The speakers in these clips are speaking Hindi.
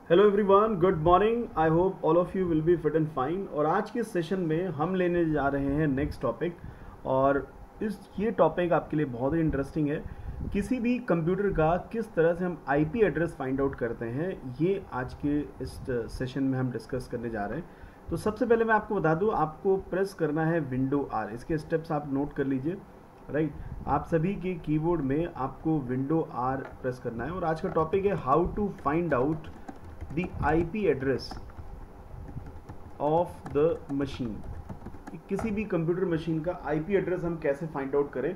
Hello everyone, good morning. I hope all of you will be fit and fine. और आज के सेशन में हम लेने जा रहे हैं नेक्स्ट टॉपिक। और ये टॉपिक आपके लिए बहुत ही इंटरेस्टिंग है। किसी भी कंप्यूटर का किस तरह से हम आईपी एड्रेस फाइंड आउट करते हैं, ये आज के इस सेशन में हम डिस्कस करने जा रहे हैं। तो सबसे पहले मैं आपको बता दूं, आपको प्रेस करना है विंडो आर। इसके स्टेप्स आप नोट कर लीजिए। राइट, आप सभी के कीबोर्ड में आपको विंडो आर प्रेस करना है। और आज का टॉपिक है how to find out the IP address of the machine। किसी भी कंप्यूटर मशीन का IP एड्रेस हम कैसे फाइंड आउट करें।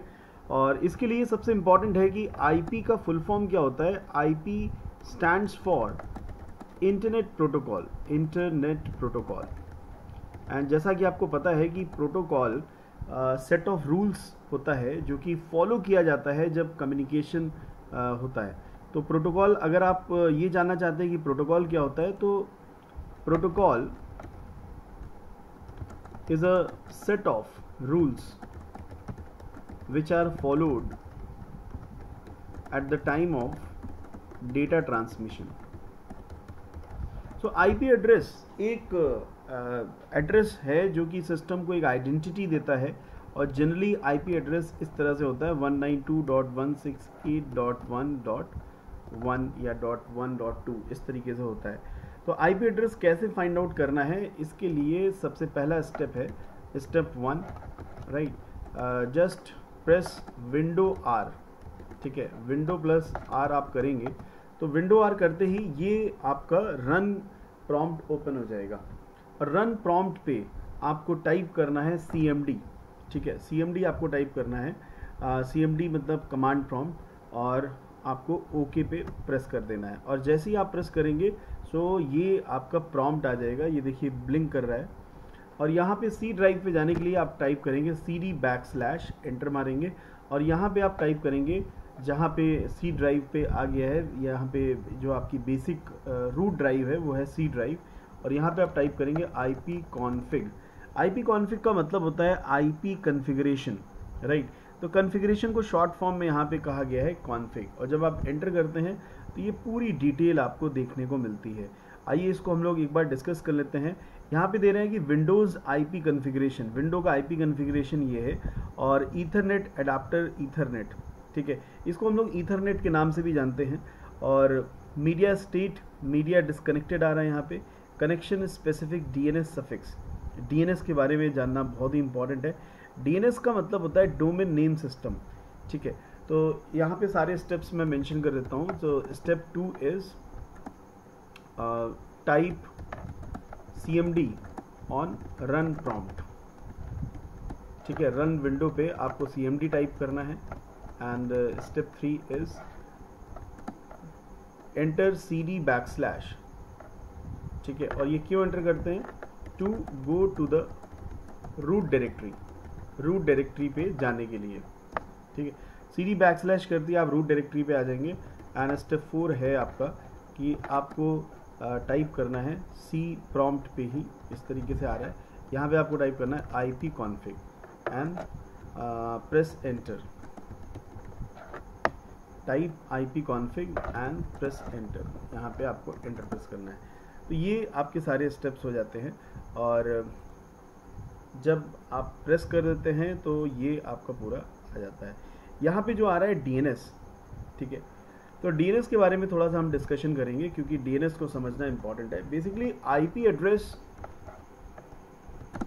और इसके लिए सबसे इंपॉर्टेंट है कि IP का फुल फॉर्म क्या होता है। IP stands for internet protocol. And जैसा कि आपको पता है कि प्रोटोकॉल सेट ऑफ रूल्स होता है जो कि फॉलो किया जाता है जब कम्युनिकेशन होता है। तो प्रोटोकॉल, अगर आप ये जानना चाहते हैं कि प्रोटोकॉल क्या होता है, तो protocol is a set of rules which are followed at the time of data transmission. So IP address एक एड्रेस है जो कि सिस्टम को एक आइडेंटिटी देता है। और जनरली आईपी एड्रेस इस तरह से होता है 192.168.1.1 या .1.2 इस तरीके से होता है। तो आईपी एड्रेस कैसे फाइंड आउट करना है, इसके लिए सबसे पहला स्टेप है step 1। Right, just press window R. ठीक है, विंडो प्लस आर आप करेंगे तो विंडो आर करते ही ये आपका रन प्रॉम्प्ट ओपन हो जाएगा। और रन प्रॉम्प्ट पे आपको टाइप करना है CMD। ठीक है, CMD आपको टाइप करना है। CMD मतलब कमांड प्रॉम्प्ट। और आपको ओके पे प्रेस कर देना है। और जैसे ही आप प्रेस करेंगे सो ये आपका प्रॉम्प्ट आ जाएगा। ये देखिए ब्लिंक कर रहा है। और यहाँ पे C ड्राइव पे जाने के लिए आप टाइप करेंगे CD/, एंटर मारेंगे। और यहाँ पे आप टाइप करेंगे, जहाँ पे C ड्राइव पे आ गया है, यहाँ पे जो आपकी बेसिक रूट ड्राइव है वो है C ड्राइव। और यहाँ पे आप टाइप करेंगे IP config। IP config का मतलब होता है IP कॉन्फ़िगरेशन। राइट, तो कॉन्फ़िगरेशन को शॉर्ट फॉर्म में यहाँ पे कहा गया है config। और जब आप एंटर करते हैं तो ये पूरी डिटेल आपको देखने को मिलती है। आइए इसको हम लोग एक बार डिस्कस कर लेते हैं। यहाँ पे दे रहे हैं कि विंडोज़ IP कॉन्फ़िगरेशन, विंडो का IP कॉन्फ़िगरेशन ये है। और ईथरनेट एडाप्टर ईथरनेट, ठीक है, इसको हम लोग ईथरनेट के नाम से भी जानते हैं। और मीडिया स्टेट, मीडिया डिस्कनेक्टेड आ रहा है यहाँ पे। Connection specific DNS suffix, DNS के बारे में जानना बहुत ही इंपॉर्टेंट है। DNS का मतलब होता है डोमेन नेम सिस्टम। ठीक है, तो यहाँ पे सारे स्टेप्स मैं मेंशन कर देता हूँ। तो step 2 is type CMD on run prompt. ठीक है, रन विंडो पे आपको CMD टाइप करना है। And step 3 is enter CD/। ठीक है, और ये क्यों एंटर करते हैं, to go to the root directory पे जाने के लिए। ठीक है, CD/ कर दिया, आप रूट डायरेक्टरी पे आ जाएंगे। एंड स्टेप 4 है आपका कि आपको टाइप करना है C प्रॉम्प्ट पे ही, इस तरीके से आ रहा है। यहाँ पे आपको टाइप करना है IP config and press enter. Type IP config and press enter, यहाँ पे आपको एंटर प्रेस करना है। तो ये आपके सारे स्टेप्स हो जाते हैं। और जब आप प्रेस कर देते हैं तो ये आपका पूरा आ जाता है। यहाँ पे जो आ रहा है DNS। ठीक है, तो DNS के बारे में थोड़ा सा हम डिस्कशन करेंगे क्योंकि DNS को समझना इंपॉर्टेंट है। बेसिकली IP एड्रेस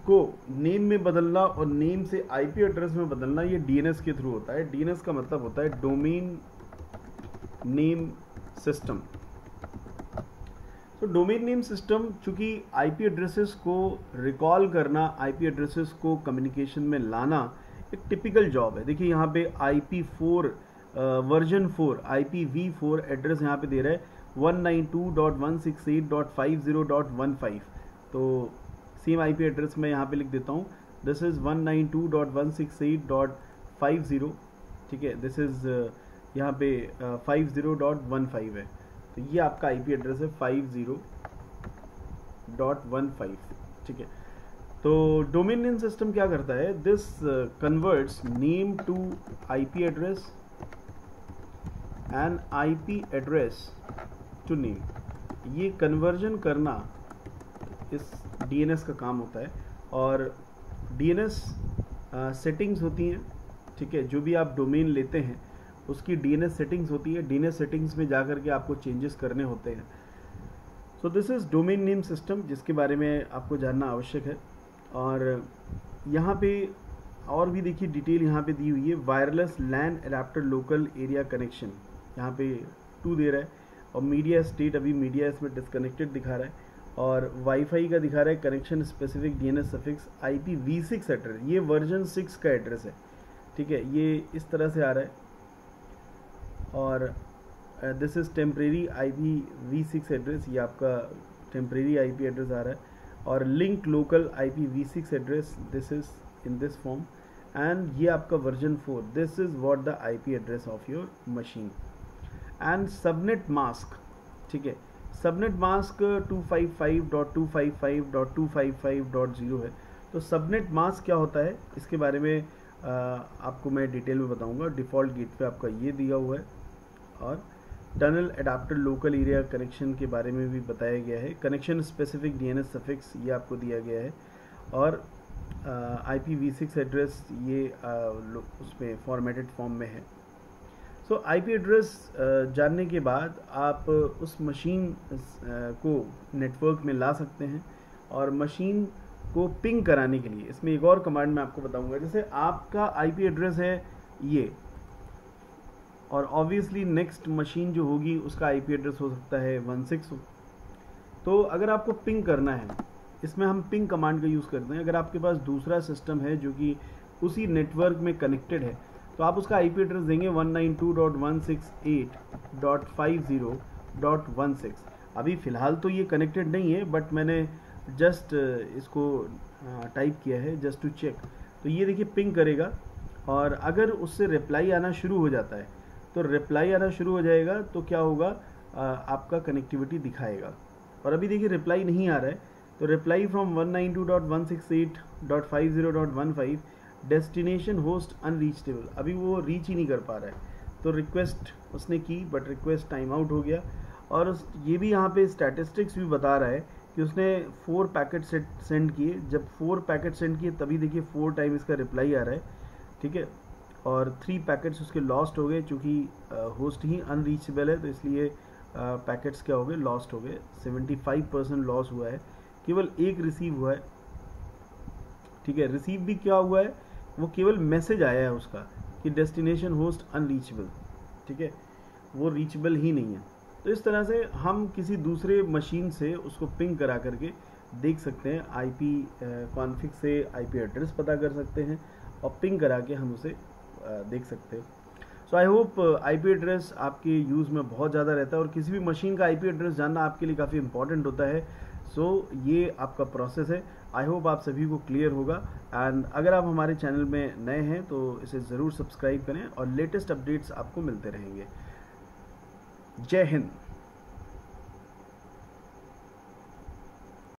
को नेम में बदलना और नेम से IP एड्रेस में बदलना, ये DNS के थ्रू होता है। DNS का मतलब होता है डोमेन नेम सिस्टम। तो डोमेन नेम सिस्टम, चूंकि आईपी एड्रेसेस को रिकॉल करना, आईपी एड्रेसेस को कम्युनिकेशन में लाना एक टिपिकल जॉब है। देखिए यहाँ पे IP4 वर्जन 4 IPv4 एड्रेस यहाँ पे दे रहा है 192.168.50.15। तो सेम आईपी एड्रेस मैं यहाँ पे लिख देता हूँ, दिस इज 192.168.50। ठीक है, दिस इज यहाँ पे 50.15 है। तो ये आपका आईपी एड्रेस है 50.15। ठीक है, तो डोमेन नेम सिस्टम क्या करता है, this converts name to IP address and IP address to name. ये कन्वर्जन करना इस डीएनएस का काम होता है। और डीएनएस सेटिंग्स होती हैं, ठीक है, जो भी आप डोमेन लेते हैं उसकी डीएनएस सेटिंग्स होती है। डीएनएस सेटिंग्स में जाकर के आपको चेंजेस करने होते हैं। So this is domain name system, जिसके बारे में आपको जानना आवश्यक है। और यहाँ पे और भी देखिए डिटेल यहाँ पे दी हुई है। वायरलेस लैन अडेप्टर लोकल एरिया कनेक्शन, यहाँ पे 2 दे रहा है। और मीडिया स्टेट, अभी मीडिया इसमें डिस्कनेक्टेड दिखा रहा है। और वाईफाई का दिखा रहा है connection specific DNS suffix IPv6 address, ये वर्जन 6 का एड्रेस है, ठीक है, ये इस तरह से आ रहा है। और this is temporary IPv6 address, ये आपका टेम्परेरी IP एड्रेस आ रहा है। और link local IPv6 address, this is in this form. And ये आपका version 4, this is what the IP address of your machine. And subnet mask, ठीक है, सबनेट मास्क 255.255.255.0 है। तो सबनेट मास्क क्या होता है, इसके बारे में आपको मैं डिटेल में बताऊंगा। डिफ़ॉल्ट गेटवे आपका ये दिया हुआ है। और tunnel adapter local area connection के बारे में भी बताया गया है। कनेक्शन स्पेसिफिक डीएनएस सफिक्स ये आपको दिया गया है। और IPv6 एड्रेस ये उसमें फॉर्मेटेड फॉर्म में है। सो IP एड्रेस जानने के बाद आप उस मशीन को नेटवर्क में ला सकते हैं। और मशीन को पिंग कराने के लिए इसमें एक और कमांड मैं आपको बताऊंगा। जैसे आपका IP एड्रेस है ये, और ऑब्वियसली नेक्स्ट मशीन जो होगी उसका IP एड्रेस हो सकता है 16। तो अगर आपको पिंग करना है, इसमें हम पिंग कमांड का यूज़ करते हैं। अगर आपके पास दूसरा सिस्टम है जो कि उसी नेटवर्क में कनेक्टेड है, तो आप उसका IP एड्रेस देंगे 192.168.50.16। अभी फ़िलहाल तो ये कनेक्टेड नहीं है, बट मैंने जस्ट इसको टाइप किया है जस्ट टू चेक। तो ये देखिए पिंग करेगा, और अगर उससे रिप्लाई आना शुरू हो जाता है तो रिप्लाई आना शुरू हो जाएगा, तो क्या होगा, आपका कनेक्टिविटी दिखाएगा। और अभी देखिए रिप्लाई नहीं आ रहा है, तो reply from 192.168.50.15 destination host unreachable, अभी वो रीच ही नहीं कर पा रहा है। तो रिक्वेस्ट उसने की, बट रिक्वेस्ट टाइम आउट हो गया। और ये भी यहाँ पे स्टैटिस्टिक्स भी बता रहा है कि उसने 4 पैकेट सेंड किए। जब 4 पैकेट सेंड किए तभी देखिए 4 टाइम इसका रिप्लाई आ रहा है, ठीक है। और 3 पैकेट्स उसके लॉस्ट हो गए, चूँकि होस्ट ही अनरीचेबल है, तो इसलिए पैकेट्स क्या हो गए, लॉस्ट हो गए। 75% लॉस हुआ है, केवल 1 रिसीव हुआ है, ठीक है। रिसीव भी क्या हुआ है, वो केवल मैसेज आया है उसका कि डेस्टिनेशन होस्ट अनरीचेबल, ठीक है, वो रीचेबल ही नहीं है। तो इस तरह से हम किसी दूसरे मशीन से उसको पिंग करा करके देख सकते हैं। IP कॉन्फ़िग से IP एड्रेस पता कर सकते हैं, और पिंग करा के हम उसे देख सकते हैं। सो आई होप IP एड्रेस आपके यूज़ में बहुत ज़्यादा रहता है, और किसी भी मशीन का IP एड्रेस जानना आपके लिए काफ़ी इंपॉर्टेंट होता है। सो ये आपका प्रोसेस है। आई होप आप सभी को क्लियर होगा। एंड अगर आप हमारे चैनल में नए हैं तो इसे ज़रूर सब्सक्राइब करें, और लेटेस्ट अपडेट्स आपको मिलते रहेंगे। जय हिंद।